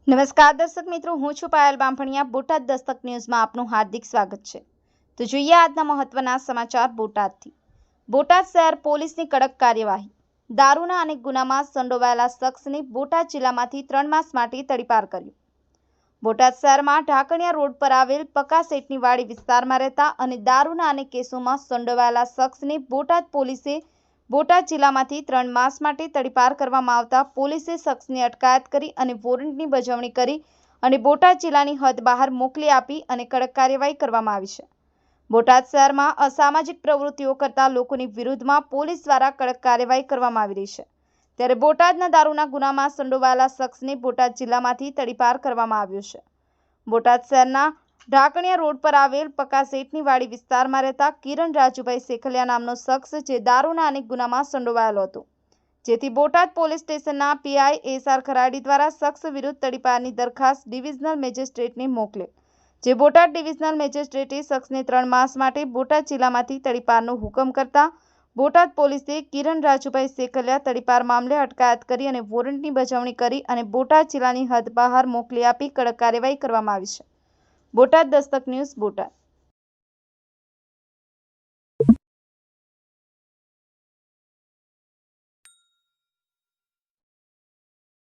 નમસ્કાર દર્શક મિત્રો, હું છું પાયલ બામણિયા। બોટાદ દસ્તક ન્યૂઝમાં આપનું હાર્દિક સ્વાગત છે। તો જોઈએ આજના મહત્વના સમાચાર બોટાદથી। બોટાદ શહેર પોલીસની કડક કાર્યવાહી। દારૂના અનેક ગુનામાં સંડોવાયેલા શખ્સને બોટાદ જિલ્લામાંથી 3 માસ માટે તડીપાર કર્યો। બોટાદ શહેરમાં ઢાકણિયા રોડ પર આવેલ પકા શેઠની વાડી વિસ્તારમાં રહેતા અને દારૂના અનેક કેસોમાં સંડોવાયેલા શખ્સને બોટાદ પોલીસે બોટાદ જિલ્લામાંથી 3 માસ માટે તડીપાર કરવામાં આવતા પોલીસે શખ્સની અટકાયત કરી અને વોરંટની બજાવણી કરી અને બોટાદ જિલ્લાની હદ બહાર મોકલી આપી અને કડક કાર્યવાહી કરવામાં આવી છે। બોટાદ શહેરમાં અસામાજિક પ્રવૃત્તિઓ કરતા લોકોની વિરુદ્ધમાં પોલીસ દ્વારા કડક કાર્યવાહી કરવામાં આવી રહી છે। ત્યારે બોટાદના દારૂના ગુનામાં સંડોવાયેલા શખ્સને બોટાદ જિલ્લામાંથી તડીપાર કરવામાં આવ્યો છે। બોટાદ શહેરના ઢાકણિયા રોડ પર આવેલ પકા શેઠની વાડી વિસ્તારમાં રહેતા કિરણ રાજુભાઈ શેખલિયા નામનો શખ્સ જે દારૂના અનેક ગુનામાં સંડોવાયેલો હતો, જેથી બોટાદ પોલીસ સ્ટેશનના પીઆઈ એસઆર ખરાડી દ્વારા શખ્સ વિરુદ્ધ તડીપારની દરખાસ્ત ડિવિઝનલ મેજિસ્ટ્રેટને મોકલે, જે બોટાદ ડિવિઝનલ મેજિસ્ટ્રેટે શખ્સને 3 માસ માટે બોટાદ જિલ્લામાંથી તડીપારનો હુકમ કરતા બોટાદ પોલીસે કિરણ રાજુભાઈ શેખલિયા તડીપાર મામલે અટકાયત કરી અને વોરંટની બજાવણી કરી અને બોટાદ જિલ્લાની હદ બહાર મોકલી આપી કડક કાર્યવાહી કરવામાં આવી છે। બોટાદ દસ્તક ન્યૂઝ, બોટાદ।